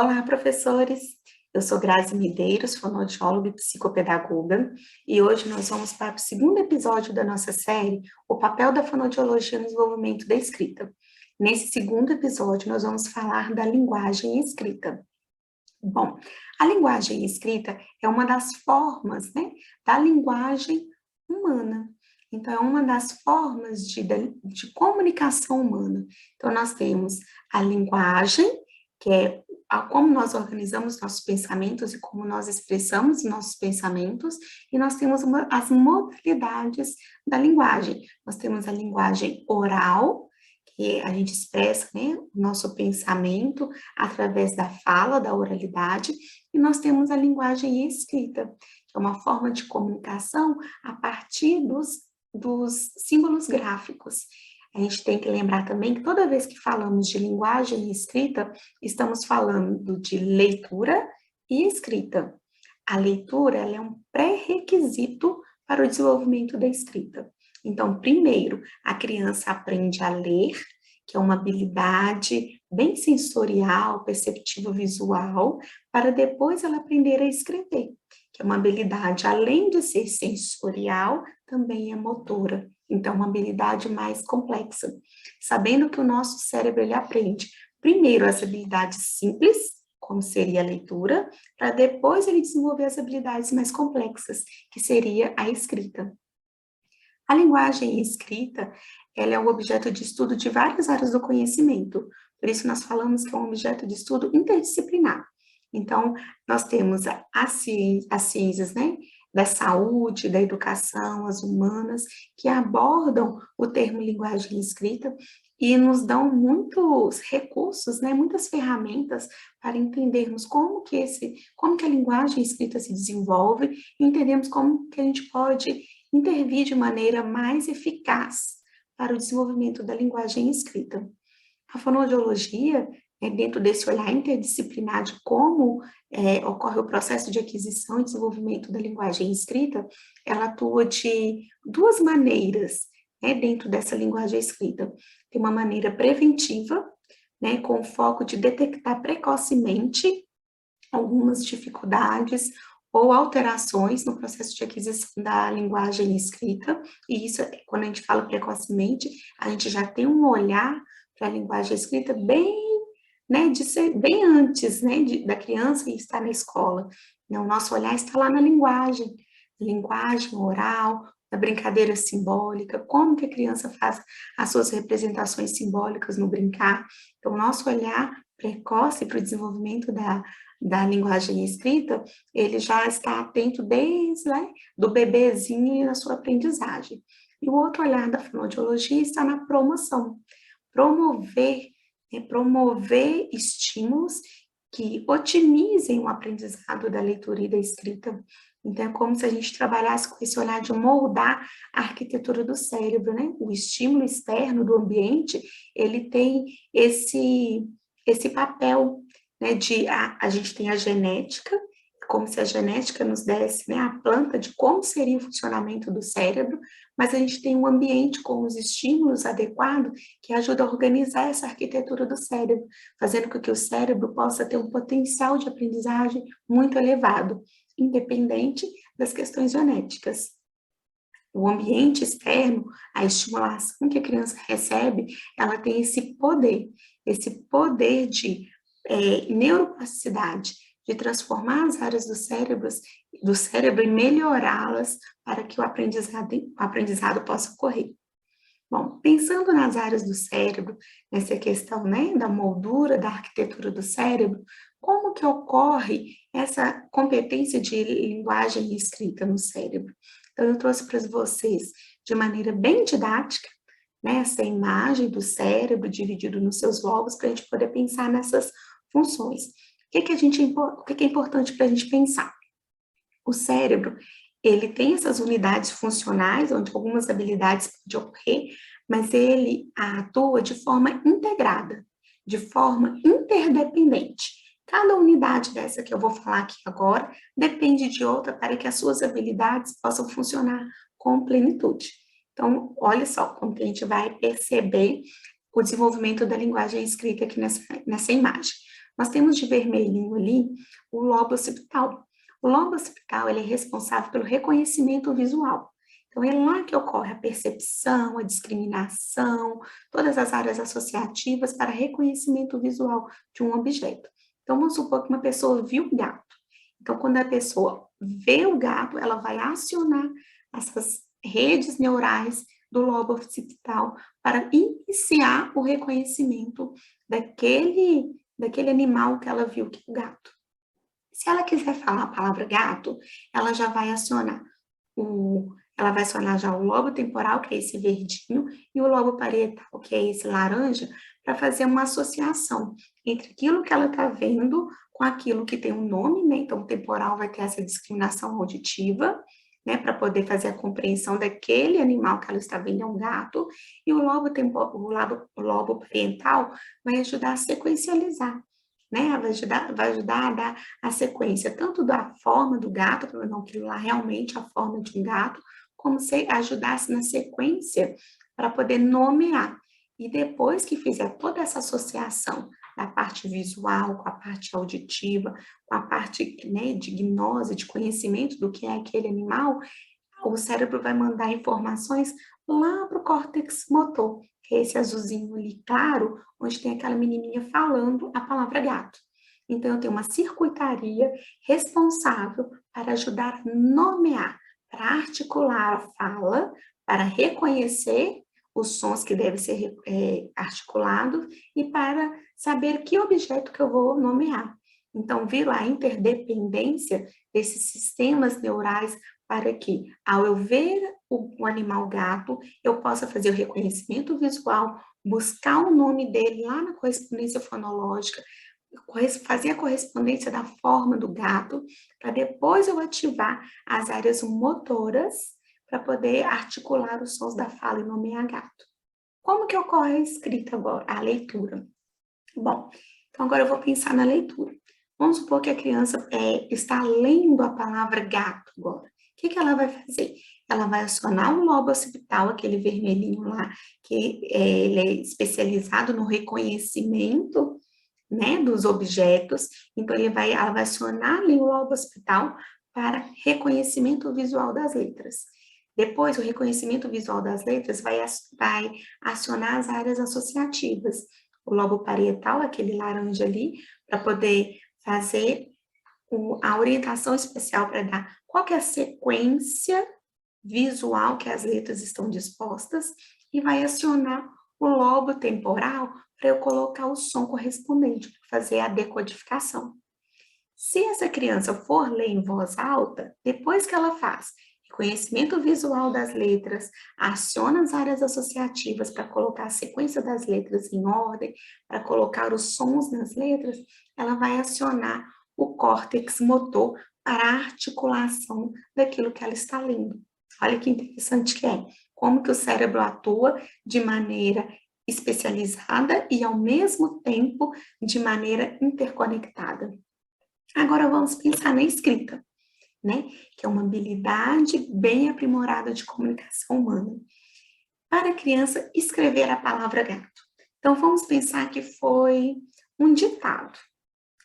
Olá, professores! Eu sou Grazi Medeiros, fonoaudióloga e psicopedagoga, e hoje nós vamos para o segundo episódio da nossa série, O papel da fonoaudiologia no desenvolvimento da escrita. Nesse segundo episódio, nós vamos falar da linguagem escrita. Bom, a linguagem escrita é uma das formas, da linguagem humana. Então, é uma das formas de comunicação humana. Então, nós temos a linguagem, que é como nós organizamos nossos pensamentos e como nós expressamos nossos pensamentos, e nós temos as modalidades da linguagem. Nós temos a linguagem oral, que a gente expressa, o nosso pensamento através da fala, da oralidade, e nós temos a linguagem escrita, que é uma forma de comunicação a partir dos símbolos gráficos. A gente tem que lembrar também que toda vez que falamos de linguagem escrita, estamos falando de leitura e escrita. A leitura, ela é um pré-requisito para o desenvolvimento da escrita. Então, primeiro, a criança aprende a ler, que é uma habilidade bem sensorial, perceptivo visual, para depois ela aprender a escrever, que é uma habilidade, além de ser sensorial, também é motora. Então, uma habilidade mais complexa. Sabendo que o nosso cérebro, ele aprende, primeiro, as habilidades simples, como seria a leitura, para depois ele desenvolver as habilidades mais complexas, que seria a escrita. A linguagem escrita, ela é um objeto de estudo de várias áreas do conhecimento, por isso nós falamos que é um objeto de estudo interdisciplinar. Então, nós temos as ciências, da saúde, da educação, as humanas, que abordam o termo linguagem escrita e nos dão muitos recursos, muitas ferramentas para entendermos como que a linguagem escrita se desenvolve e entendemos como que a gente pode intervir de maneira mais eficaz para o desenvolvimento da linguagem escrita. A fonoaudiologia, dentro desse olhar interdisciplinar de como ocorre o processo de aquisição e desenvolvimento da linguagem escrita, ela atua de duas maneiras, dentro dessa linguagem escrita. Tem uma maneira preventiva, com o foco de detectar precocemente algumas dificuldades ou alterações no processo de aquisição da linguagem escrita, e isso, quando a gente fala precocemente, a gente já tem um olhar para a linguagem escrita bem, de ser bem antes, da criança estar na escola. O nosso olhar está lá na linguagem oral, na brincadeira simbólica, como que a criança faz as suas representações simbólicas no brincar. Então, o nosso olhar precoce para o desenvolvimento da linguagem escrita, ele já está atento desde do bebezinho na sua aprendizagem. E o outro olhar da fonoaudiologia está na promoção. Promover estímulos que otimizem o aprendizado da leitura e da escrita. Então, é como se a gente trabalhasse com esse olhar de moldar a arquitetura do cérebro, O estímulo externo do ambiente, ele tem esse papel, a gente tem a genética, como se a genética nos desse, a planta de como seria o funcionamento do cérebro, mas a gente tem um ambiente com os estímulos adequados que ajuda a organizar essa arquitetura do cérebro, fazendo com que o cérebro possa ter um potencial de aprendizagem muito elevado, independente das questões genéticas. O ambiente externo, a estimulação que a criança recebe, ela tem esse poder de neuroplasticidade, de transformar as áreas do cérebro e melhorá-las para que o aprendizado possa ocorrer. Bom, pensando nas áreas do cérebro, nessa questão, da moldura, da arquitetura do cérebro, como que ocorre essa competência de linguagem escrita no cérebro? Então, eu trouxe para vocês, de maneira bem didática, essa imagem do cérebro dividido nos seus lobos, para a gente poder pensar nessas funções. O que é importante para a gente pensar? O cérebro, ele tem essas unidades funcionais, onde algumas habilidades podem ocorrer, mas ele atua de forma integrada, de forma interdependente. Cada unidade dessa que eu vou falar aqui agora depende de outra para que as suas habilidades possam funcionar com plenitude. Então, olha só como que a gente vai perceber o desenvolvimento da linguagem escrita aqui nessa imagem. Nós temos de vermelhinho ali o lobo occipital. O lobo occipital, ele é responsável pelo reconhecimento visual. Então, é lá que ocorre a percepção, a discriminação, todas as áreas associativas para reconhecimento visual de um objeto. Então, vamos supor que uma pessoa viu o gato. Então, quando a pessoa vê o gato, ela vai acionar essas redes neurais do lobo occipital para iniciar o reconhecimento daquele animal que ela viu, que é o gato. Se ela quiser falar a palavra gato, ela já vai acionar já o lobo temporal, que é esse verdinho, e o lobo parietal, que é esse laranja, para fazer uma associação entre aquilo que ela está vendo com aquilo que tem um nome, né? Então, o temporal vai ter essa discriminação auditiva, né? Para poder fazer a compreensão daquele animal que ela está vendo, é um gato, e o lobo parietal vai ajudar a sequencializar, né? Vai ajudar a dar a sequência, tanto da forma do gato, para não aquilo lá realmente a forma de um gato, como se ajudasse na sequência para poder nomear. E depois que fizer toda essa associação da parte visual com a parte auditiva, com a parte, né, de gnose, de conhecimento do que é aquele animal, o cérebro vai mandar informações lá para o córtex motor, que é esse azulzinho ali claro, onde tem aquela menininha falando a palavra gato. Então, eu tenho uma circuitaria responsável para ajudar a nomear, para articular a fala, para reconhecer os sons que devem ser articulados e para saber que objeto que eu vou nomear. Então, viro a interdependência desses sistemas neurais para que, ao eu ver o animal gato, eu possa fazer o reconhecimento visual, buscar o nome dele lá na correspondência fonológica, fazer a correspondência da forma do gato, para depois eu ativar as áreas motoras para poder articular os sons da fala e nomear gato. Como que ocorre a escrita agora, a leitura? Bom, então agora eu vou pensar na leitura. Vamos supor que a criança está lendo a palavra gato agora. O que ela vai fazer? Ela vai acionar o lobo occipital, aquele vermelhinho lá, que ele é especializado no reconhecimento, né, dos objetos. Então, ela vai acionar ali o lobo occipital para reconhecimento visual das letras. Depois, o reconhecimento visual das letras vai acionar as áreas associativas. O lobo parietal, aquele laranja ali, para poder fazer a orientação especial para dar qual que é a sequência visual que as letras estão dispostas e vai acionar o lobo temporal para eu colocar o som correspondente, para fazer a decodificação. Se essa criança for ler em voz alta, depois que ela faz reconhecimento visual das letras, aciona as áreas associativas para colocar a sequência das letras em ordem, para colocar os sons nas letras, ela vai acionar o córtex motor para a articulação daquilo que ela está lendo. Olha que interessante que é, como que o cérebro atua de maneira especializada e, ao mesmo tempo, de maneira interconectada. Agora, vamos pensar na escrita, né? Que é uma habilidade bem aprimorada de comunicação humana. Para a criança escrever a palavra gato. Então, vamos pensar que foi um ditado.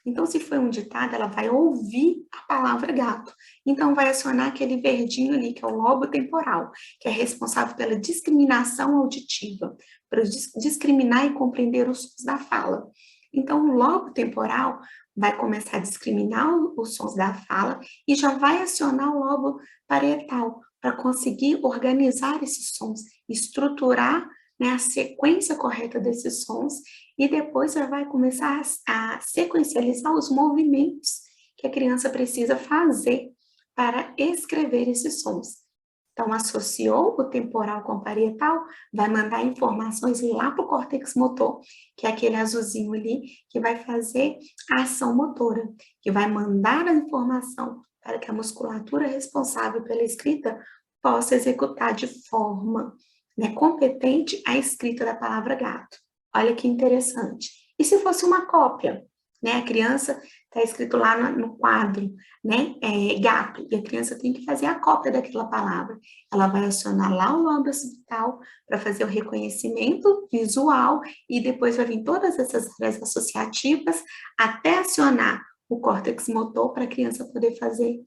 Então, se foi um ditado, ela vai ouvir a palavra gato. Então, vai acionar aquele verdinho ali, que é o lobo temporal, que é responsável pela discriminação auditiva, para discriminar e compreender os sons da fala. Então, o lobo temporal vai começar a discriminar os sons da fala e já vai acionar o lobo parietal para conseguir organizar esses sons, estruturar, né, a sequência correta desses sons e depois ela vai começar a sequencializar os movimentos que a criança precisa fazer para escrever esses sons. Então, associou o temporal com o parietal, vai mandar informações lá para o córtex motor, que é aquele azulzinho ali, que vai fazer a ação motora, que vai mandar a informação para que a musculatura responsável pela escrita possa executar de forma, né, competente a escrita da palavra gato. Olha que interessante. E se fosse uma cópia? Né? A criança está escrito lá no quadro, né, gato, e a criança tem que fazer a cópia daquela palavra. Ela vai acionar lá o lobo occipital para fazer o reconhecimento visual e depois vai vir todas essas áreas associativas até acionar o córtex motor para a criança poder fazer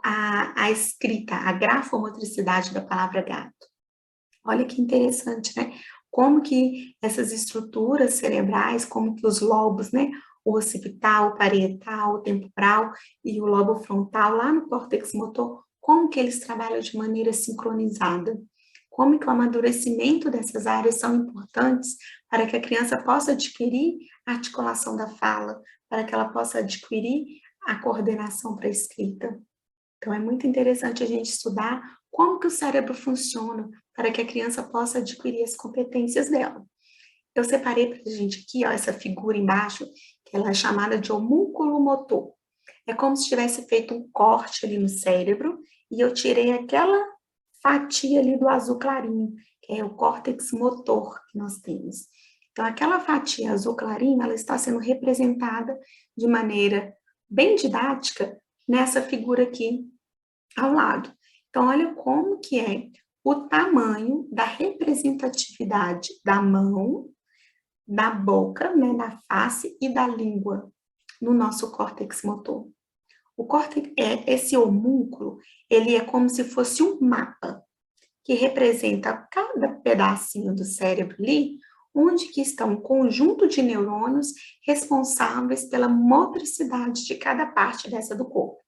a escrita, a grafomotricidade da palavra gato. Olha que interessante, né? Como que essas estruturas cerebrais, como que os lobos, né? O occipital, o parietal, o temporal e o lobo frontal, lá no córtex motor, como que eles trabalham de maneira sincronizada? Como que o amadurecimento dessas áreas são importantes para que a criança possa adquirir a articulação da fala, para que ela possa adquirir a coordenação para a escrita. Então, é muito interessante a gente estudar como que o cérebro funciona para que a criança possa adquirir as competências dela. Eu separei para a gente aqui, ó, essa figura embaixo, que ela é chamada de homúnculo motor. É como se tivesse feito um corte ali no cérebro e eu tirei aquela fatia ali do azul clarinho, que é o córtex motor que nós temos. Então, aquela fatia azul clarinho, ela está sendo representada de maneira bem didática nessa figura aqui ao lado. Então, olha como que é o tamanho da representatividade da mão, da boca, né, da face e da língua no nosso córtex motor. O córtex, esse homúnculo, ele é como se fosse um mapa que representa cada pedacinho do cérebro ali, onde que estão um conjunto de neurônios responsáveis pela motricidade de cada parte dessa do corpo.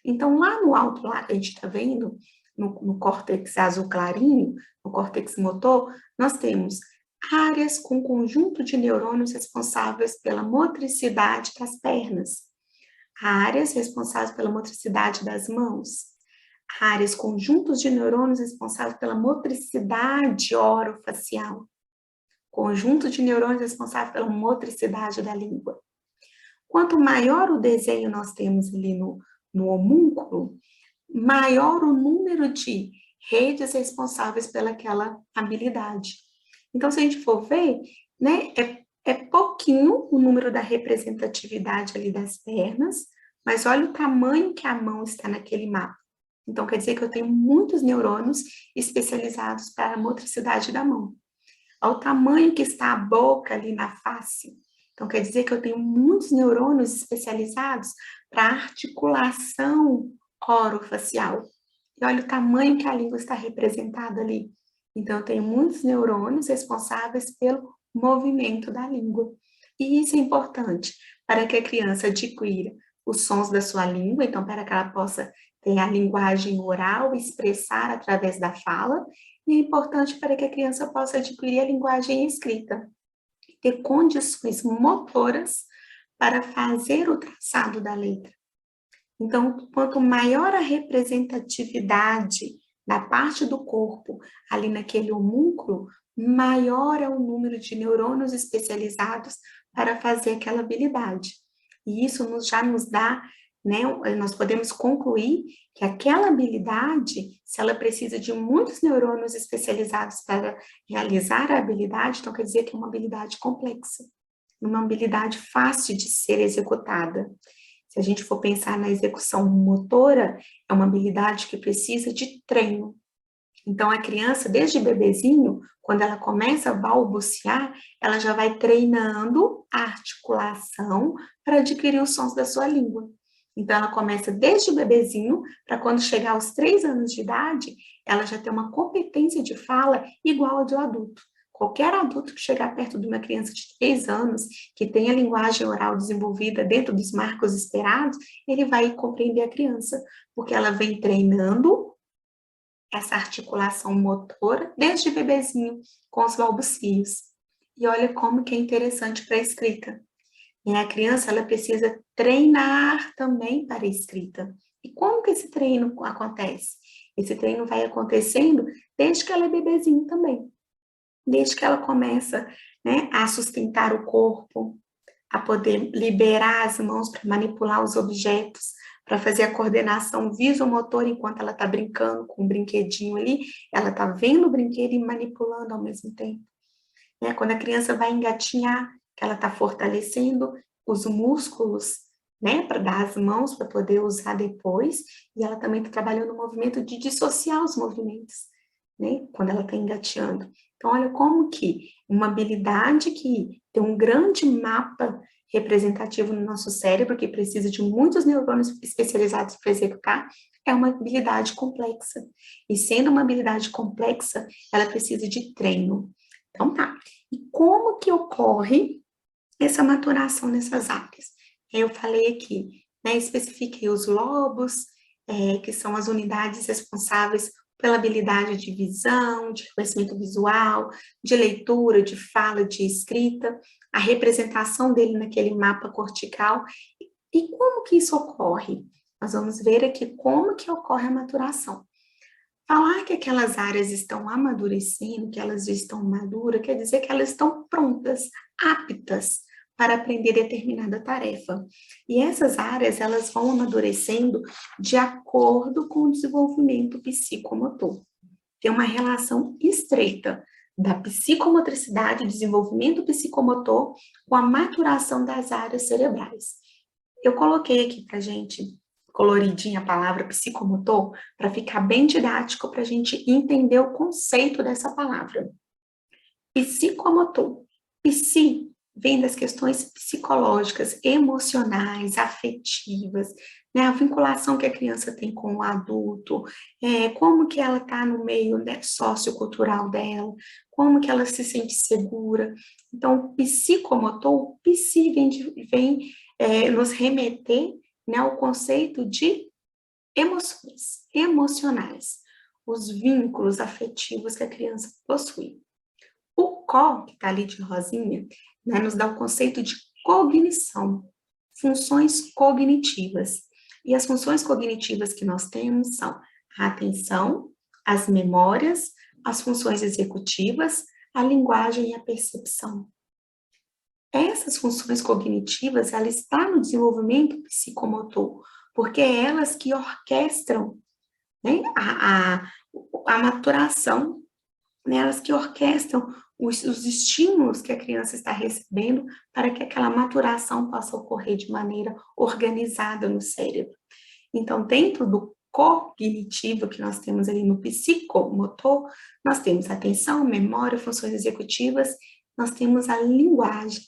Então, lá no alto, lá que a gente está vendo, no córtex azul clarinho, no córtex motor, nós temos áreas com conjunto de neurônios responsáveis pela motricidade das pernas, áreas responsáveis pela motricidade das mãos, áreas, conjuntos de neurônios responsáveis pela motricidade orofacial, conjunto de neurônios responsáveis pela motricidade da língua. Quanto maior o desenho nós temos ali no homúnculo, maior o número de redes responsáveis pelaquela habilidade. Então, se a gente for ver, né, é pouquinho o número da representatividade ali das pernas, mas olha o tamanho que a mão está naquele mapa. Então, quer dizer que eu tenho muitos neurônios especializados para a motricidade da mão. Olha o tamanho que está a boca ali na face. Então, quer dizer que eu tenho muitos neurônios especializados para articulação orofacial. E olha o tamanho que a língua está representada ali. Então, eu tenho muitos neurônios responsáveis pelo movimento da língua. E isso é importante para que a criança adquira os sons da sua língua, então, para que ela possa ter a linguagem oral, expressar através da fala, e é importante para que a criança possa adquirir a linguagem escrita, ter condições motoras para fazer o traçado da letra. Então, quanto maior a representatividade da parte do corpo ali naquele homúnculo, maior é o número de neurônios especializados para fazer aquela habilidade. E isso já nos dá, né, nós podemos concluir que aquela habilidade, se ela precisa de muitos neurônios especializados para realizar a habilidade, então quer dizer que é uma habilidade complexa, uma habilidade fácil de ser executada. Se a gente for pensar na execução motora, é uma habilidade que precisa de treino. Então, a criança, desde bebezinho, quando ela começa a balbuciar, ela já vai treinando a articulação para adquirir os sons da sua língua. Então, ela começa desde bebezinho, para quando chegar aos 3 anos de idade, ela já tem uma competência de fala igual a do adulto. Qualquer adulto que chegar perto de uma criança de 3 anos, que tem a linguagem oral desenvolvida dentro dos marcos esperados, ele vai compreender a criança, porque ela vem treinando essa articulação motora desde bebezinho, com os balbucios. E olha como que é interessante para a escrita. E a criança, ela precisa treinar também para a escrita. E como que esse treino acontece? Esse treino vai acontecendo desde que ela é bebezinho também. Desde que ela começa, né, a sustentar o corpo, a poder liberar as mãos para manipular os objetos, para fazer a coordenação visomotora enquanto ela está brincando com o brinquedinho ali, ela está vendo o brinquedo e manipulando ao mesmo tempo. Quando a criança vai engatinhar, que ela está fortalecendo os músculos né, para dar as mãos para poder usar depois, e ela também está trabalhando no movimento de dissociar os movimentos, né, quando ela está engateando. Então, olha como que uma habilidade que tem um grande mapa representativo no nosso cérebro, que precisa de muitos neurônios especializados para executar, é uma habilidade complexa. E sendo uma habilidade complexa, ela precisa de treino. Então, tá. E como que ocorre essa maturação nessas áreas? Eu falei aqui, né, especifiquei os lobos, que são as unidades responsáveis pela habilidade de visão, de reconhecimento visual, de leitura, de fala, de escrita, a representação dele naquele mapa cortical. E como que isso ocorre? Nós vamos ver aqui como que ocorre a maturação. Falar que aquelas áreas estão amadurecendo, que elas já estão maduras, quer dizer que elas estão prontas, aptas para aprender determinada tarefa. E essas áreas, elas vão amadurecendo de acordo com o desenvolvimento psicomotor. Tem uma relação estreita da psicomotricidade, desenvolvimento psicomotor, com a maturação das áreas cerebrais. Eu coloquei aqui para gente coloridinha a palavra psicomotor, para ficar bem didático, para a gente entender o conceito dessa palavra. Psicomotor. Psi vem das questões psicológicas, emocionais, afetivas, né, a vinculação que a criança tem com o adulto, como que ela está no meio, né, sociocultural dela, como que ela se sente segura. Então, psicomotor, psi vem nos remeter, né, ao conceito de emoções, emocionais, os vínculos afetivos que a criança possui. O CO, que está ali de rosinha, né, nos dá o conceito de cognição, funções cognitivas. E as funções cognitivas que nós temos são a atenção, as memórias, as funções executivas, a linguagem e a percepção. Essas funções cognitivas, ela está no desenvolvimento psicomotor, porque é elas que orquestram, né, a maturação, né, elas que orquestram os estímulos que a criança está recebendo para que aquela maturação possa ocorrer de maneira organizada no cérebro. Então, dentro do cognitivo que nós temos ali no psicomotor, nós temos atenção, memória, funções executivas, nós temos a linguagem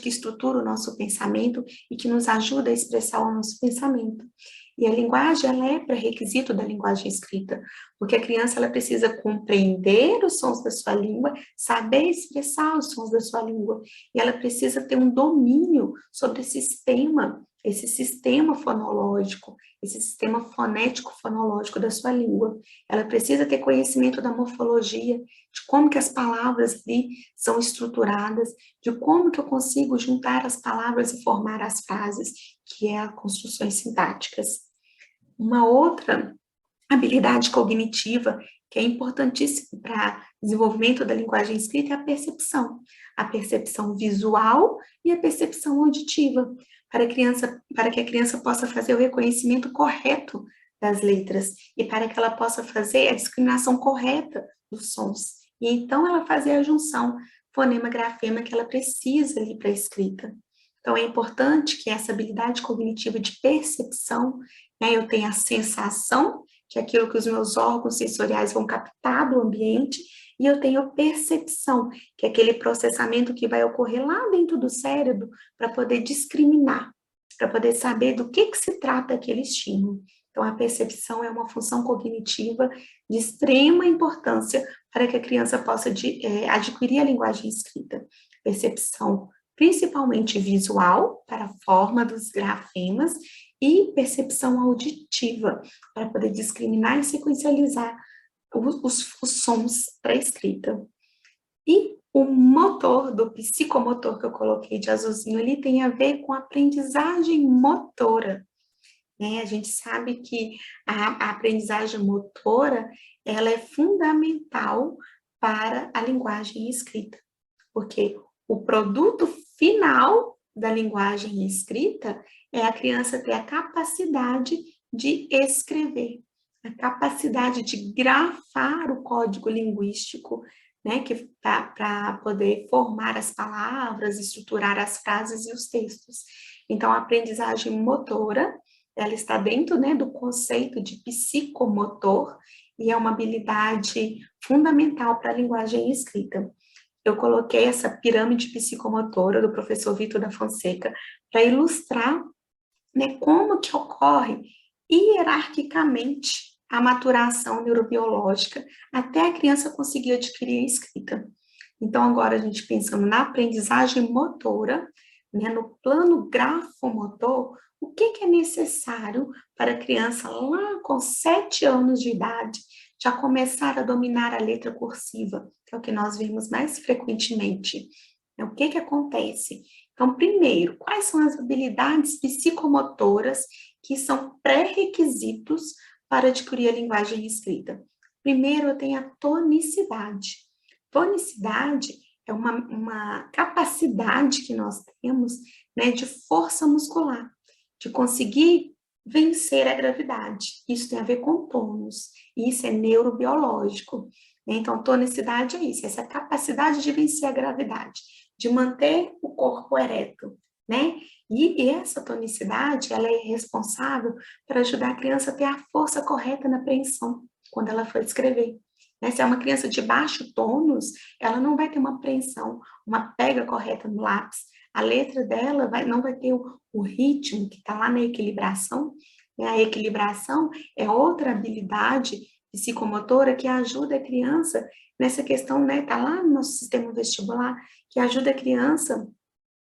que estrutura o nosso pensamento e que nos ajuda a expressar o nosso pensamento. E a linguagem, ela é pré-requisito da linguagem escrita, porque a criança, ela precisa compreender os sons da sua língua, saber expressar os sons da sua língua, e ela precisa ter um domínio sobre esse sistema fonológico, esse sistema fonético-fonológico da sua língua. Ela precisa ter conhecimento da morfologia, de como que as palavras ali são estruturadas, de como que eu consigo juntar as palavras e formar as frases, que é as construções sintáticas. Uma outra habilidade cognitiva que é importantíssima para o desenvolvimento da linguagem escrita é a percepção visual e a percepção auditiva, para que a criança possa fazer o reconhecimento correto das letras e para que ela possa fazer a discriminação correta dos sons. E então ela fazer a junção fonema-grafema que ela precisa ali para a escrita. Então, é importante que essa habilidade cognitiva de percepção, né, eu tenha a sensação, que é aquilo que os meus órgãos sensoriais vão captar do ambiente, e eu tenho percepção, que é aquele processamento que vai ocorrer lá dentro do cérebro para poder discriminar, para poder saber do que se trata aquele estímulo. Então, a percepção é uma função cognitiva de extrema importância para que a criança possa adquirir a linguagem escrita. Percepção principalmente visual, para a forma dos grafemas, e percepção auditiva, para poder discriminar e sequencializar os sons para a escrita. E o motor do psicomotor que eu coloquei de azulzinho ali tem a ver com aprendizagem motora. Né? A gente sabe que a aprendizagem motora, ela é fundamental para a linguagem escrita, porque o produto final da linguagem escrita é a criança ter a capacidade de escrever, a capacidade de grafar o código linguístico, né, que para poder formar as palavras, estruturar as frases e os textos. Então, a aprendizagem motora, ela está dentro, né, do conceito de psicomotor, e é uma habilidade fundamental para a linguagem escrita. Eu coloquei essa pirâmide psicomotora do professor Vitor da Fonseca para ilustrar, né, como que ocorre hierarquicamente a maturação neurobiológica até a criança conseguir adquirir a escrita. Então, agora a gente pensando na aprendizagem motora, né, no plano grafomotor, o que é necessário para a criança lá com 7 anos de idade já começar a dominar a letra cursiva, que é o que nós vemos mais frequentemente. O que acontece? Então, primeiro, quais são as habilidades psicomotoras que são pré-requisitos para adquirir a linguagem escrita? Primeiro, eu tenho a tonicidade. Tonicidade é uma capacidade que nós temos, né, de força muscular, de conseguir vencer a gravidade. Isso tem a ver com tônus, isso é neurobiológico. Então, tonicidade é isso, essa capacidade de vencer a gravidade, de manter o corpo ereto, né? E essa tonicidade, ela é responsável para ajudar a criança a ter a força correta na apreensão, quando ela for escrever. Né? Se é uma criança de baixo tônus, ela não vai ter uma apreensão, uma pega correta no lápis. A letra dela não vai ter o ritmo que está lá na equilibração. Né? A equilibração é outra habilidade psicomotora que ajuda a criança nessa questão, né? Está lá no nosso sistema vestibular, que ajuda a criança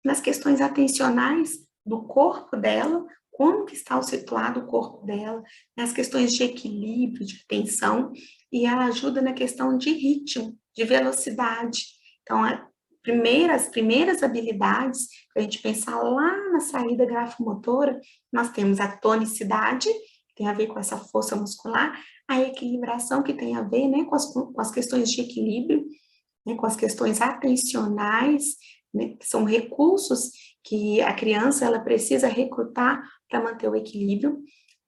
nas questões atencionais do corpo dela, como que está situado o corpo dela, nas questões de equilíbrio, de tensão, e ela ajuda na questão de ritmo, de velocidade. Então, as primeiras habilidades, para a gente pensar lá na saída grafomotora, nós temos a tonicidade, que tem a ver com essa força muscular, a equilibração, que tem a ver, né, com as questões de equilíbrio, né, com as questões atencionais, né, que são recursos que a criança ela precisa recrutar para manter o equilíbrio,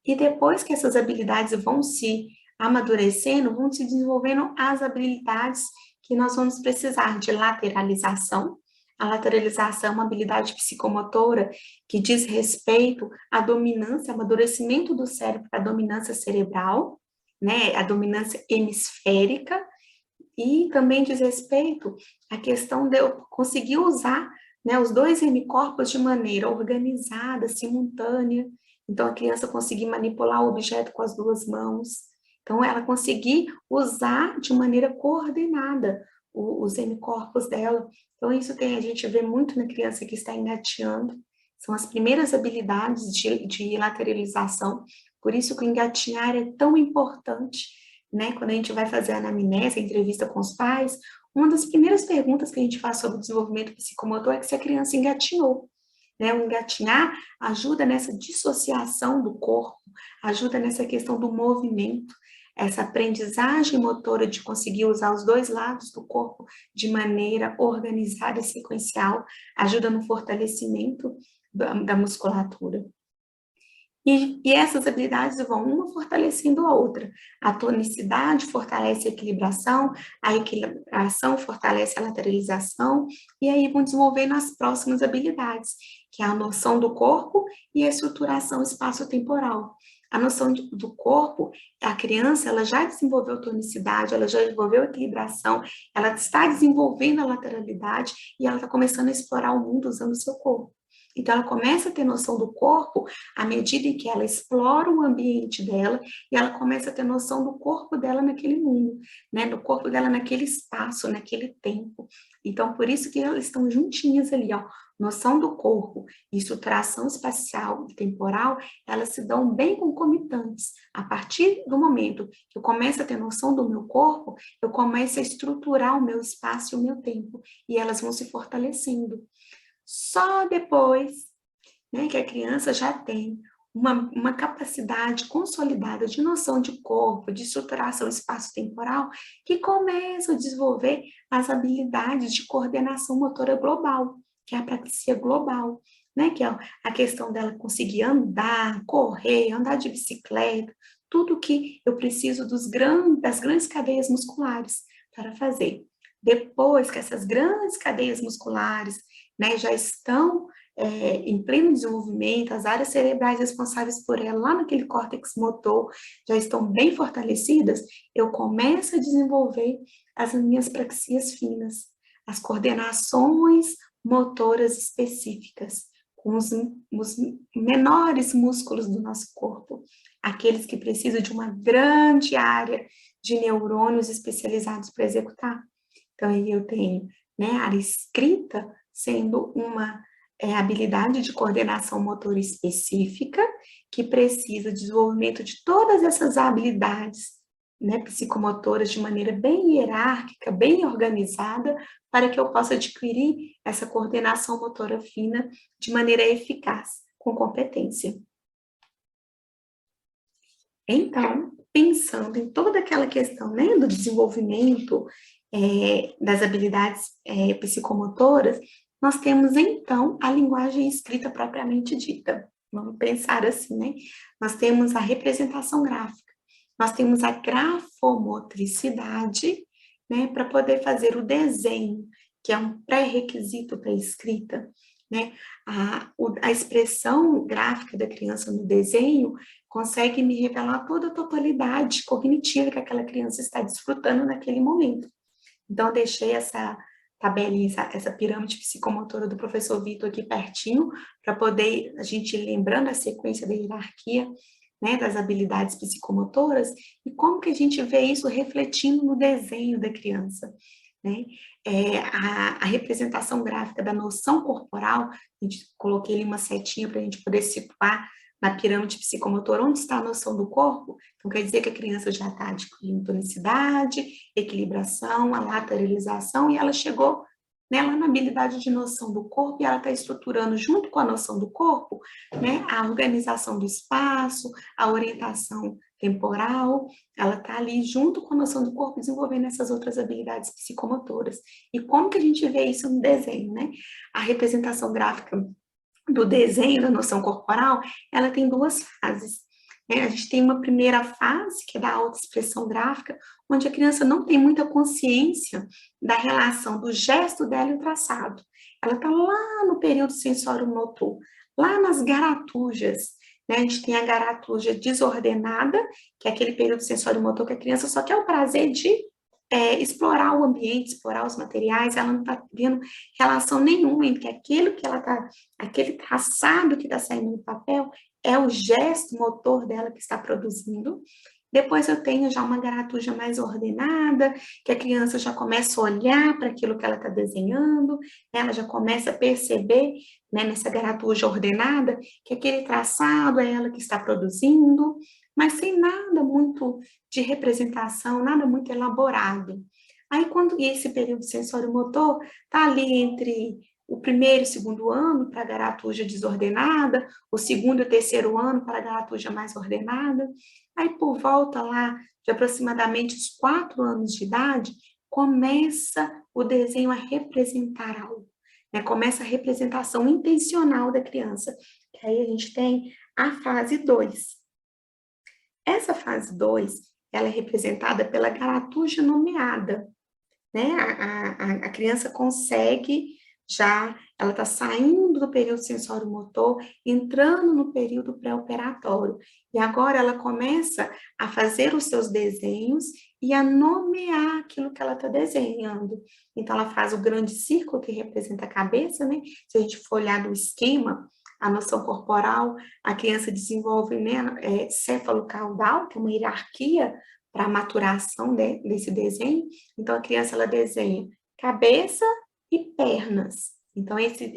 e depois que essas habilidades vão se amadurecendo, vão se desenvolvendo as habilidades que nós vamos precisar de lateralização. A lateralização é uma habilidade psicomotora que diz respeito à dominância, amadurecimento do cérebro para a dominância cerebral, né, a dominância hemisférica, e também diz respeito à questão de eu conseguir usar, né, os dois hemicorpos de maneira organizada, simultânea. Então, a criança conseguir manipular o objeto com as duas mãos. Então, ela conseguir usar de maneira coordenada os hemicorpos dela. Então, isso a gente vê muito na criança que está engateando. São as primeiras habilidades de lateralização. Por isso que o engatinhar é tão importante, né? Quando a gente vai fazer a anamnese, a entrevista com os pais, uma das primeiras perguntas que a gente faz sobre o desenvolvimento psicomotor é se a criança engatinhou. Né? O engatinhar ajuda nessa dissociação do corpo, ajuda nessa questão do movimento, essa aprendizagem motora de conseguir usar os dois lados do corpo de maneira organizada e sequencial, ajuda no fortalecimento da musculatura. E essas habilidades vão uma fortalecendo a outra. A tonicidade fortalece a equilibração fortalece a lateralização, e aí vão desenvolvendo as próximas habilidades, que é a noção do corpo e a estruturação espaço-temporal. A noção do corpo, a criança, ela já desenvolveu tonicidade, ela já desenvolveu equilibração, ela está desenvolvendo a lateralidade e ela está começando a explorar o mundo usando o seu corpo. Então, ela começa a ter noção do corpo à medida em que ela explora o ambiente dela e ela começa a ter noção do corpo dela naquele mundo, né? Do corpo dela naquele espaço, naquele tempo. Então, por isso que elas estão juntinhas ali, ó. Noção do corpo e estruturação espacial e temporal, elas se dão bem concomitantes. A partir do momento que eu começo a ter noção do meu corpo, eu começo a estruturar o meu espaço e o meu tempo, e elas vão se fortalecendo. Só depois, né, que a criança já tem uma capacidade consolidada de noção de corpo, de estruturação espaço-temporal, que começa a desenvolver as habilidades de coordenação motora global, que é a praxia global, né, que é a questão dela conseguir andar, correr, andar de bicicleta, tudo que eu preciso das grandes cadeias musculares para fazer. Depois que essas grandes cadeias musculares, né, já estão em pleno desenvolvimento, as áreas cerebrais responsáveis por ela, lá naquele córtex motor, já estão bem fortalecidas, eu começo a desenvolver as minhas praxias finas, as coordenações motoras específicas, com os menores músculos do nosso corpo, aqueles que precisam de uma grande área de neurônios especializados para executar. Então, aí eu tenho, né, a área escrita sendo uma habilidade de coordenação motora específica, que precisa de desenvolvimento de todas essas habilidades, né, psicomotoras de maneira bem hierárquica, bem organizada, para que eu possa adquirir essa coordenação motora fina de maneira eficaz, com competência. Então, pensando em toda aquela questão, né, do desenvolvimento das habilidades psicomotoras, nós temos, então, a linguagem escrita propriamente dita. Vamos pensar assim, né? Nós temos a representação gráfica, nós temos a grafomotricidade, né, para poder fazer o desenho, que é um pré-requisito para a escrita, né? A expressão gráfica da criança no desenho consegue me revelar toda a totalidade cognitiva que aquela criança está desfrutando naquele momento. Então, eu deixei essa tabelinha, essa pirâmide psicomotora do professor Vitor aqui pertinho, para poder a gente ir lembrando a sequência da hierarquia, né, das habilidades psicomotoras, e como que a gente vê isso refletindo no desenho da criança, né? A representação gráfica da noção corporal, a gente coloquei ali uma setinha para a gente poder situar na pirâmide psicomotora onde está a noção do corpo. Então, quer dizer que a criança já está adquirindo tonicidade, equilibração, a lateralização, e ela chegou, né, lá na habilidade de noção do corpo, e ela está estruturando, junto com a noção do corpo, né, a organização do espaço, a orientação temporal, ela está ali junto com a noção do corpo, desenvolvendo essas outras habilidades psicomotoras. E como que a gente vê isso no desenho, né? A representação gráfica do desenho da noção corporal, ela tem duas fases. Né? A gente tem uma primeira fase, que é da autoexpressão gráfica, onde a criança não tem muita consciência da relação do gesto dela e o traçado. Ela está lá no período sensório-motor, lá nas garatujas. Né? A gente tem a garatuja desordenada, que é aquele período sensório-motor que a criança só quer o prazer de explorar o ambiente, explorar os materiais, ela não está vendo relação nenhuma entre aquilo que ela está, aquele traçado que está saindo do papel, é o gesto motor dela que está produzindo. Depois eu tenho já uma garatuja mais ordenada, que a criança já começa a olhar para aquilo que ela está desenhando, ela já começa a perceber, né, nessa garatuja ordenada, que aquele traçado é ela que está produzindo, mas sem nada muito de representação, nada muito elaborado. Aí, quando esse período sensório-motor está ali entre o primeiro e o segundo ano para a garatuja desordenada, o segundo e o terceiro ano para a garatuja mais ordenada, aí por volta lá de aproximadamente os 4 anos de idade, começa o desenho a representar algo, né? Começa a representação intencional da criança, que aí a gente tem a fase 2. Essa fase 2, ela é representada pela garatuja nomeada, né? A criança consegue já, ela está saindo do período sensório-motor, entrando no período pré-operatório. E agora ela começa a fazer os seus desenhos e a nomear aquilo que ela está desenhando. Então, ela faz o grande círculo que representa a cabeça, né? Se a gente for olhar do esquema, a noção corporal, a criança desenvolve, né, céfalo-caudal, que é uma hierarquia para a maturação desse desenho. Então, a criança, ela desenha cabeça e pernas. Então, esse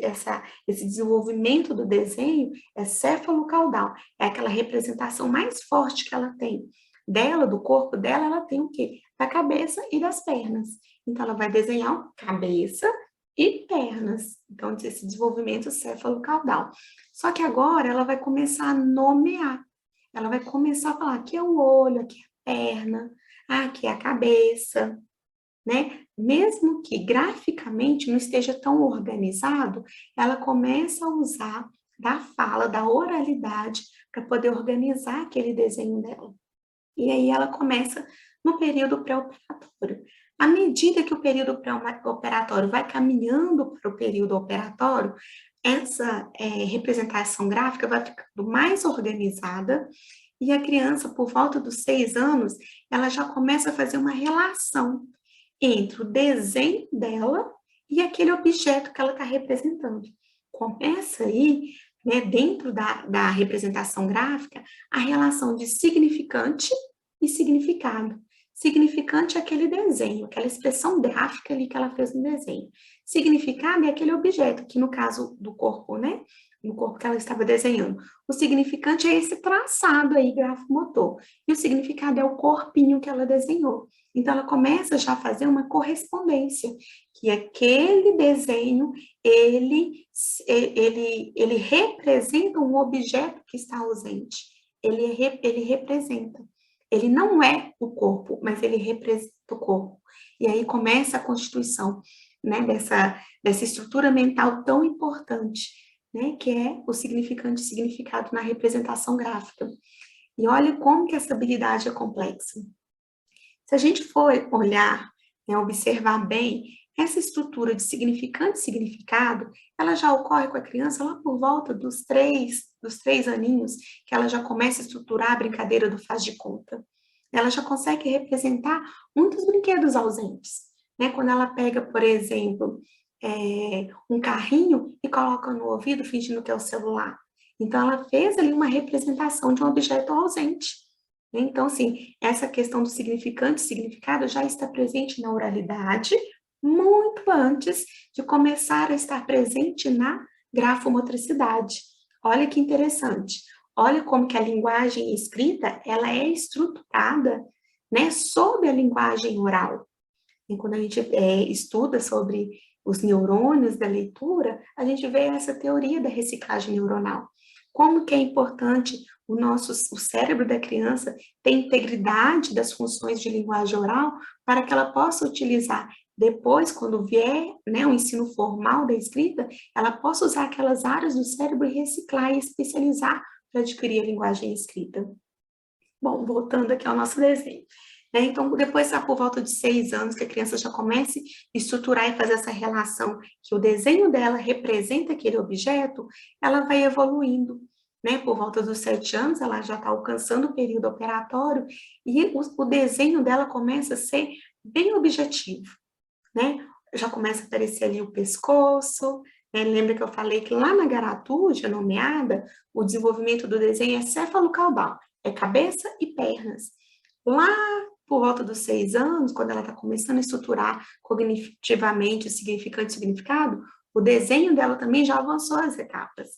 desenvolvimento do desenho é céfalo-caudal, é aquela representação mais forte que ela tem. Dela, do corpo dela, ela tem o quê? Da cabeça e das pernas. Então, ela vai desenhar cabeça e pernas. Então, esse desenvolvimento céfalo-caudal. Só que agora ela vai começar a nomear. Ela vai começar a falar, aqui é o olho, aqui é a perna, aqui é a cabeça, né? Mesmo que graficamente não esteja tão organizado, ela começa a usar da fala, da oralidade, para poder organizar aquele desenho dela. E aí ela começa no período pré-operatório. À medida que o período pré-operatório vai caminhando para o período operatório, essa representação gráfica vai ficando mais organizada e a criança, por volta dos 6 anos, ela já começa a fazer uma relação entre o desenho dela e aquele objeto que ela está representando. Começa aí, né, dentro da representação gráfica, a relação de significante e significado. Significante é aquele desenho, aquela expressão gráfica ali que ela fez no desenho. Significado é aquele objeto, que no caso do corpo, né? No corpo que ela estava desenhando. O significante é esse traçado aí, grafomotor. E o significado é o corpinho que ela desenhou. Então, ela começa já a fazer uma correspondência, que aquele desenho, ele representa um objeto que está ausente. Ele representa. Ele não é o corpo, mas ele representa o corpo. E aí começa a constituição, né, dessa estrutura mental tão importante, né, que é o significante e significado na representação gráfica. E olha como que essa habilidade é complexa. Se a gente for olhar, né, observar bem, essa estrutura de significante e significado, ela já ocorre com a criança lá por volta dos três aninhos, que ela já começa a estruturar a brincadeira do faz de conta. Ela já consegue representar muitos brinquedos ausentes, né? Quando ela pega, por exemplo, um carrinho e coloca no ouvido fingindo que é o celular. Então, ela fez ali uma representação de um objeto ausente. Então, assim, essa questão do significante e significado já está presente na oralidade, muito antes de começar a estar presente na grafomotricidade. Olha que interessante. Olha como que a linguagem escrita, ela é estruturada, né, sob a linguagem oral. E quando a gente estuda sobre os neurônios da leitura, a gente vê essa teoria da reciclagem neuronal. Como que é importante o cérebro da criança ter integridade das funções de linguagem oral para que ela possa utilizar depois, quando vier, né, o ensino formal da escrita, ela possa usar aquelas áreas do cérebro e reciclar e especializar para adquirir a linguagem escrita. Bom, voltando aqui ao nosso desenho. Né? Então, depois, por volta de 6 anos, que a criança já comece a estruturar e fazer essa relação, que o desenho dela representa aquele objeto, ela vai evoluindo. Né? Por volta dos 7 anos, ela já está alcançando o período operatório e o desenho dela começa a ser bem objetivo. Né? Já começa a aparecer ali o pescoço, né? Lembra que eu falei que lá na garatuja nomeada, o desenvolvimento do desenho é céfalo-caudal, é cabeça e pernas. Lá por volta dos 6 anos, quando ela está começando a estruturar cognitivamente o significante e o significado, o desenho dela também já avançou as etapas,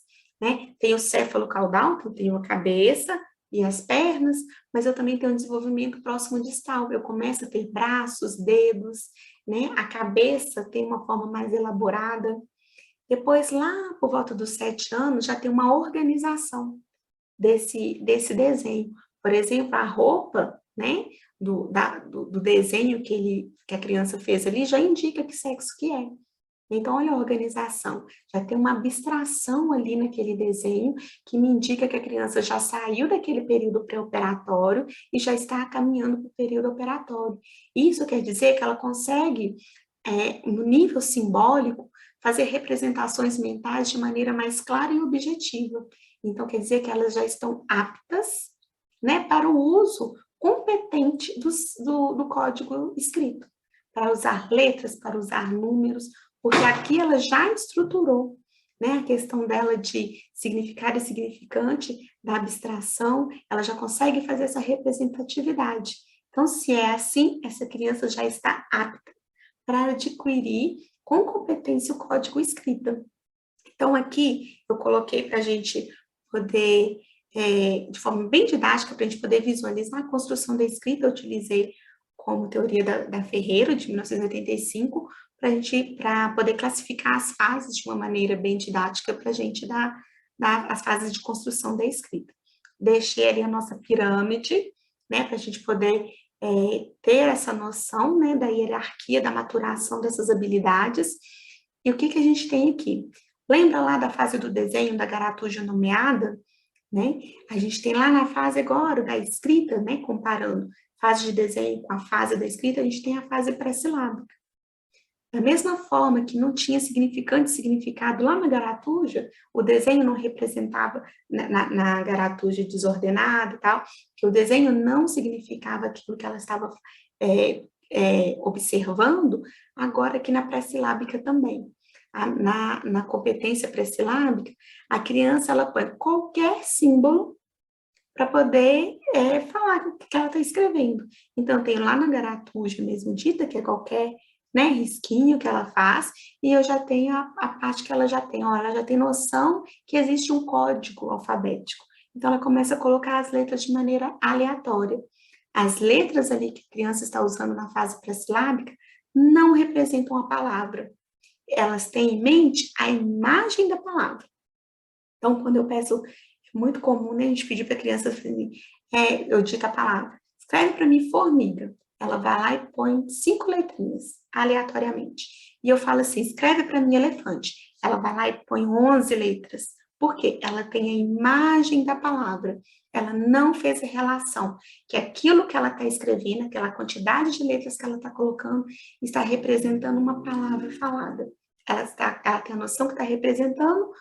né? Tem o céfalo-caudal, então tem a cabeça e as pernas, mas eu também tenho um desenvolvimento próximo distal, eu começo a ter braços, dedos, né? A cabeça tem uma forma mais elaborada. Depois, lá por volta dos 7 anos, já tem uma organização desse desenho. Por exemplo, a roupa, né, do desenho que a criança fez ali já indica que sexo que é. Então, olha a organização, já tem uma abstração ali naquele desenho que me indica que a criança já saiu daquele período pré-operatório e já está caminhando para o período operatório. Isso quer dizer que ela consegue, no nível simbólico, fazer representações mentais de maneira mais clara e objetiva. Então, quer dizer que elas já estão aptas, né, para o uso competente do código escrito, para usar letras, para usar números, porque aqui ela já estruturou, né, a questão dela de significado e significante, da abstração, ela já consegue fazer essa representatividade. Então, se é assim, essa criança já está apta para adquirir com competência o código escrita. Então, aqui eu coloquei para a gente poder, de forma bem didática, para a gente poder visualizar a construção da escrita, eu utilizei como teoria da Ferreira, de 1985, para poder classificar as fases de uma maneira bem didática para a gente dar as fases de construção da escrita. Deixei ali a nossa pirâmide, né, para a gente poder ter essa noção, né, da hierarquia, da maturação dessas habilidades. E o que a gente tem aqui? Lembra lá da fase do desenho da garatuja nomeada? Né? A gente tem lá na fase agora da escrita, né, comparando, fase de desenho com a fase da escrita, a gente tem a fase pré-silábica. Da mesma forma que não tinha significante e significado lá na garatuja, o desenho não representava, na garatuja desordenada e tal, que o desenho não significava aquilo que ela estava observando, agora aqui na pré-silábica também. Na competência pré-silábica, a criança ela põe qualquer símbolo para poder falar o que ela está escrevendo. Então, tem lá na garatuja mesmo dita, que é qualquer risquinho que ela faz, e eu já tenho a parte que ela já tem. Ó, ela já tem noção que existe um código alfabético. Então, ela começa a colocar as letras de maneira aleatória. As letras ali que a criança está usando na fase pré-silábica não representam a palavra. Elas têm em mente a imagem da palavra. Então, quando eu peço, é muito comum, né, a gente pedir para a criança assim, eu dito a palavra, escreve para mim formiga. Ela vai lá e põe 5 letrinhas, aleatoriamente. E eu falo assim, escreve para mim elefante. Ela vai lá e põe 11 letras. Por quê? Ela tem a imagem da palavra. Ela não fez a relação, que aquilo que ela está escrevendo, aquela quantidade de letras que ela está colocando, está representando uma palavra falada. Ela tem a noção que está representando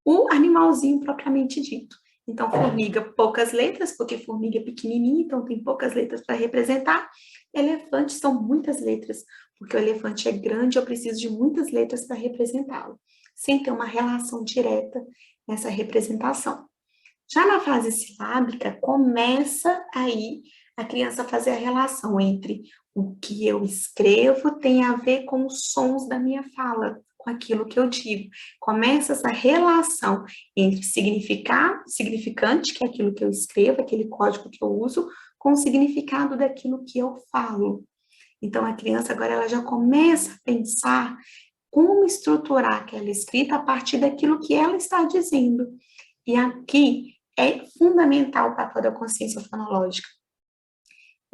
o animalzinho propriamente dito. Então, formiga, poucas letras, porque formiga é pequenininha, então tem poucas letras para representar. Elefante são muitas letras, porque o elefante é grande, eu preciso de muitas letras para representá-lo, sem ter uma relação direta nessa representação. Já na fase silábica, começa aí a criança fazer a relação entre o que eu escrevo tem a ver com os sons da minha fala, com aquilo que eu digo. Começa essa relação entre significante, que é aquilo que eu escrevo, aquele código que eu uso, com o significado daquilo que eu falo. Então, a criança agora ela já começa a pensar como estruturar aquela escrita a partir daquilo que ela está dizendo. E aqui é fundamental o papel da consciência fonológica.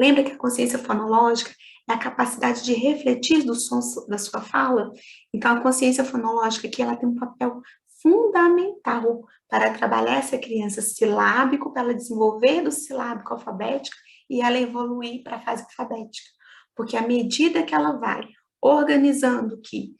Lembra que a consciência fonológica é a capacidade de refletir dos sons da sua fala? Então, a consciência fonológica aqui, ela tem um papel fundamental para trabalhar essa criança silábico, para ela desenvolver do silábico alfabético e ela evoluir para a fase alfabética. Porque à medida que ela vai organizando que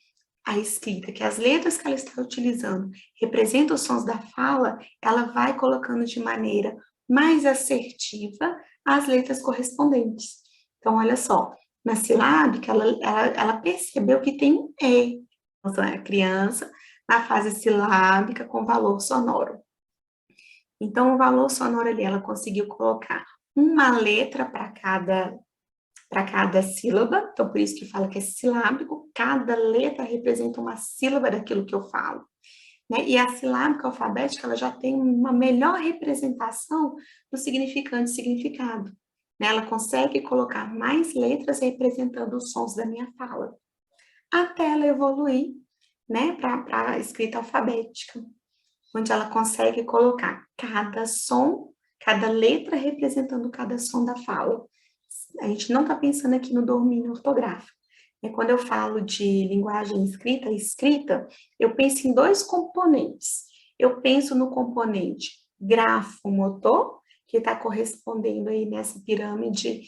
a escrita, que as letras que ela está utilizando representam os sons da fala, ela vai colocando de maneira mais assertiva as letras correspondentes. Então, olha só, na silábica, ela percebeu que tem um E. Então, é a criança na fase silábica com valor sonoro. Então, o valor sonoro ali, ela conseguiu colocar uma letra para cada sílaba, então por isso que fala que é silábico, cada letra representa uma sílaba daquilo que eu falo. Né? E a silábica alfabética, ela já tem uma melhor representação do significante e significado. Né? Ela consegue colocar mais letras representando os sons da minha fala, até ela evoluir, né, para a escrita alfabética, onde ela consegue colocar cada som, cada letra representando cada som da fala. A gente não está pensando aqui no domínio ortográfico. Quando eu falo de linguagem escrita, eu penso em 2 componentes. Eu penso no componente grafomotor, que está correspondendo aí nessa pirâmide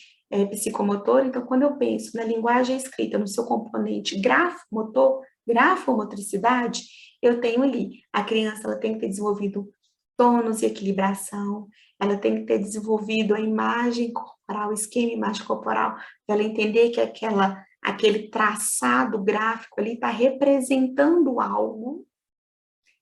psicomotor. Então, quando eu penso na linguagem escrita, no seu componente grafomotor, grafomotricidade, eu tenho ali, a criança ela tem que ter desenvolvido tônus e equilibração, ela tem que ter desenvolvido a imagem corporal, o esquema imagem corporal, para ela entender que aquele traçado gráfico ali está representando algo.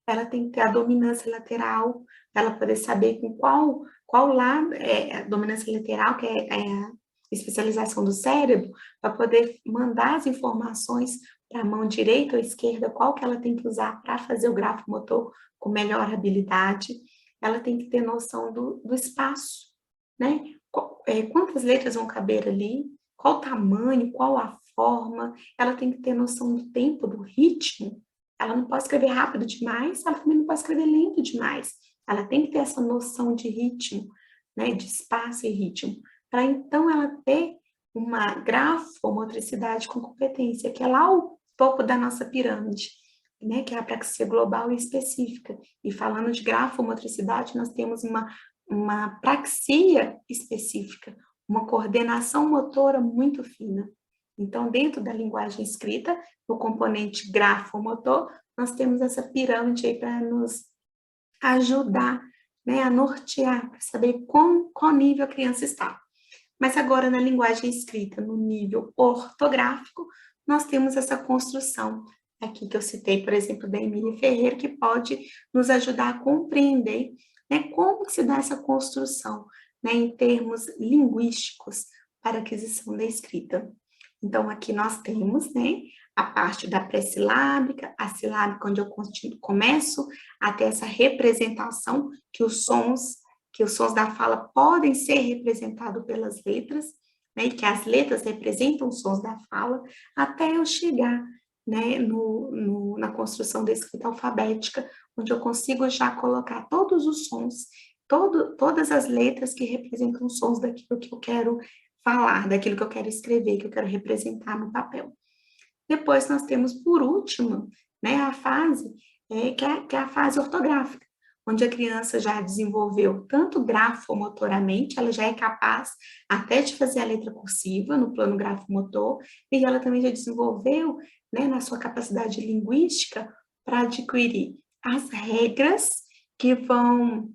Ela tem que ter a dominância lateral, para ela poder saber com qual lado, a dominância lateral, que é a especialização do cérebro, para poder mandar as informações para a mão direita ou esquerda, qual que ela tem que usar para fazer o grafomotor com melhor habilidade. Ela tem que ter noção do espaço, né? Quantas letras vão caber ali, qual o tamanho, qual a forma, ela tem que ter noção do tempo, do ritmo. Ela não pode escrever rápido demais, ela também não pode escrever lento demais. Ela tem que ter essa noção de ritmo, né, de espaço e ritmo, para então ela ter uma grafomotricidade com competência, que é lá o topo da nossa pirâmide, né, que é a praxia global e específica. E falando de grafomotricidade, nós temos uma praxia específica, uma coordenação motora muito fina. Então, dentro da linguagem escrita, no componente grafomotor, nós temos essa pirâmide aí para nos ajudar, né, a nortear, para saber qual nível a criança está. Mas agora, na linguagem escrita, no nível ortográfico, nós temos essa construção aqui que eu citei, por exemplo, da Emília Ferreira, que pode nos ajudar a compreender, né, como se dá essa construção, né, em termos linguísticos para a aquisição da escrita. Então, aqui nós temos, né, a parte da pré-silábica, a silábica, onde eu começo a ter essa representação que os sons da fala podem ser representados pelas letras, né, e que as letras representam os sons da fala, até eu chegar, né, na construção da escrita alfabética, onde eu consigo já colocar todos os sons, todas as letras que representam os sons daquilo que eu quero falar, daquilo que eu quero escrever, que eu quero representar no papel. Depois nós temos, por último, né, a fase, que é a fase ortográfica, onde a criança já desenvolveu tanto grafomotoramente, ela já é capaz até de fazer a letra cursiva no plano grafomotor, e ela também já desenvolveu, né, na sua capacidade linguística para adquirir as regras que vão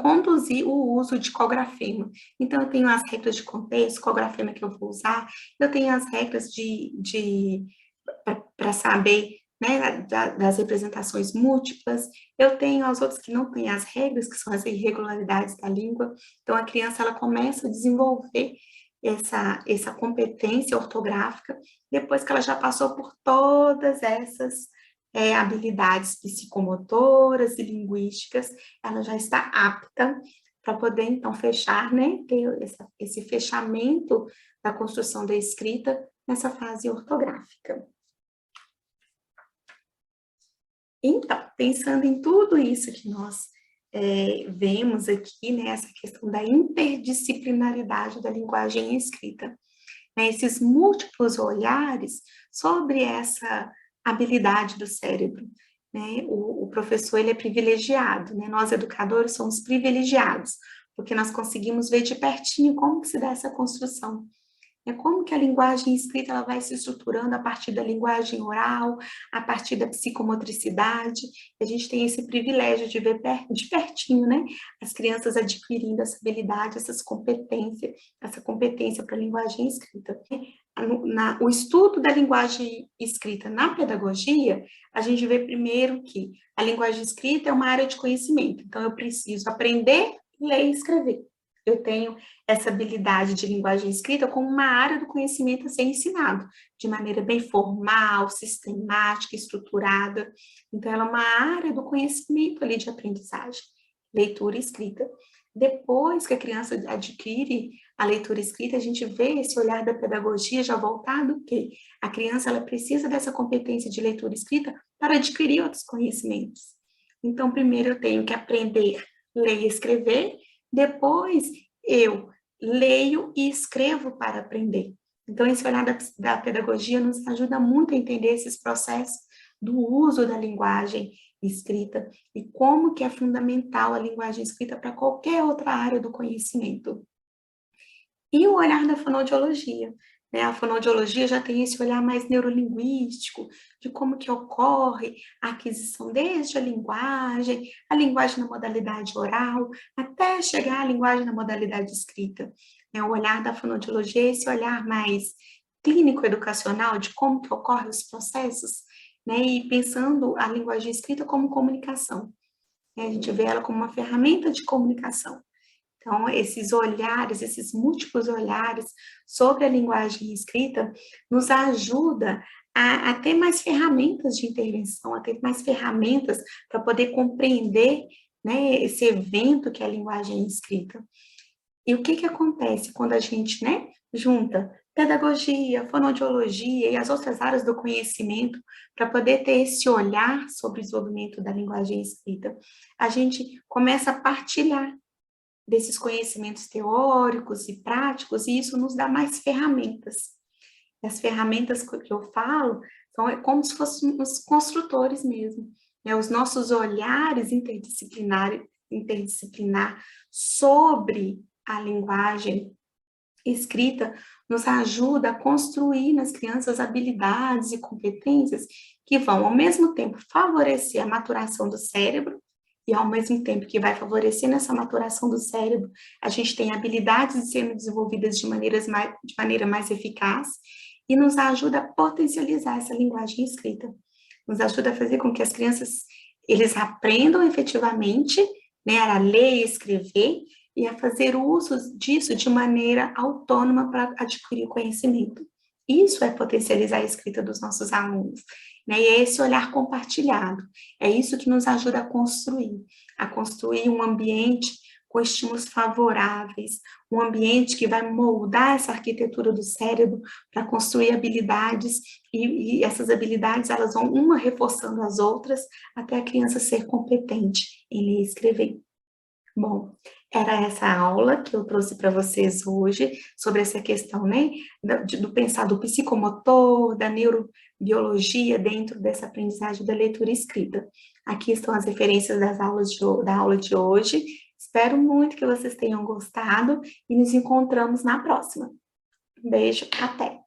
conduzir o uso de qual grafema. Então, eu tenho as regras de contexto, qual grafema que eu vou usar, eu tenho as regras para saber, né, das representações múltiplas, eu tenho as outras que não têm as regras, que são as irregularidades da língua. Então, a criança, ela começa a desenvolver essa competência ortográfica, depois que ela já passou por todas essas habilidades psicomotoras e linguísticas, ela já está apta para poder, então, fechar, né, ter esse fechamento da construção da escrita nessa fase ortográfica. Então, pensando em tudo isso que nós vemos aqui, né, essa questão da interdisciplinaridade da linguagem escrita, né, esses múltiplos olhares sobre essa habilidade do cérebro, né, o professor, ele é privilegiado, né, nós educadores somos privilegiados, porque nós conseguimos ver de pertinho como que se dá essa construção. É como que a linguagem escrita ela vai se estruturando a partir da linguagem oral, a partir da psicomotricidade. A gente tem esse privilégio de ver de pertinho, né? As crianças adquirindo essa habilidade, essa competência para a linguagem escrita. O estudo da linguagem escrita na pedagogia, a gente vê primeiro que a linguagem escrita é uma área de conhecimento. Então, eu preciso aprender, ler e escrever. Eu tenho essa habilidade de linguagem escrita como uma área do conhecimento a ser ensinado, de maneira bem formal, sistemática, estruturada. Então, ela é uma área do conhecimento ali de aprendizagem, leitura e escrita. Depois que a criança adquire a leitura escrita, a gente vê esse olhar da pedagogia já voltado que a criança ela precisa dessa competência de leitura escrita para adquirir outros conhecimentos. Então, primeiro eu tenho que aprender a ler e escrever, depois eu leio e escrevo para aprender. Então, esse olhar da pedagogia nos ajuda muito a entender esses processos do uso da linguagem escrita e como que é fundamental a linguagem escrita para qualquer outra área do conhecimento. E o olhar da fonoaudiologia, né? A fonoaudiologia já tem esse olhar mais neurolinguístico, de como que ocorre a aquisição desde a linguagem na modalidade oral, até chegar à linguagem na modalidade escrita. O olhar da fonoaudiologia é esse olhar mais clínico-educacional de como que ocorrem os processos, né? E pensando a linguagem escrita como comunicação. A gente vê ela como uma ferramenta de comunicação. Então, esses olhares, esses múltiplos olhares sobre a linguagem escrita nos ajuda a ter mais ferramentas de intervenção, a ter mais ferramentas para poder compreender, né, esse evento que é a linguagem escrita. E o que que acontece quando a gente, né, junta pedagogia, fonoaudiologia e as outras áreas do conhecimento para poder ter esse olhar sobre o desenvolvimento da linguagem escrita? A gente começa a partilhar desses conhecimentos teóricos e práticos, e isso nos dá mais ferramentas. E as ferramentas que eu falo são como se fossem os construtores mesmo, né? Os nossos olhares interdisciplinar sobre a linguagem escrita nos ajuda a construir nas crianças habilidades e competências que vão, ao mesmo tempo, favorecer a maturação do cérebro, e ao mesmo tempo que vai favorecer nessa maturação do cérebro, a gente tem habilidades sendo desenvolvidas de maneira mais eficaz, e nos ajuda a potencializar essa linguagem escrita. Nos ajuda a fazer com que as crianças, eles aprendam efetivamente, né, a ler e escrever, e a fazer uso disso de maneira autônoma para adquirir conhecimento. Isso é potencializar a escrita dos nossos alunos, né? E é esse olhar compartilhado, é isso que nos ajuda a construir um ambiente com estímulos favoráveis, um ambiente que vai moldar essa arquitetura do cérebro para construir habilidades, e essas habilidades, elas vão uma reforçando as outras, até a criança ser competente em ler e escrever. Bom, era essa aula que eu trouxe para vocês hoje, sobre essa questão, né, do pensar do psicomotor, da neurobiologia dentro dessa aprendizagem da leitura e escrita. Aqui estão as referências da aula de hoje. Espero muito que vocês tenham gostado e nos encontramos na próxima. Um beijo, até!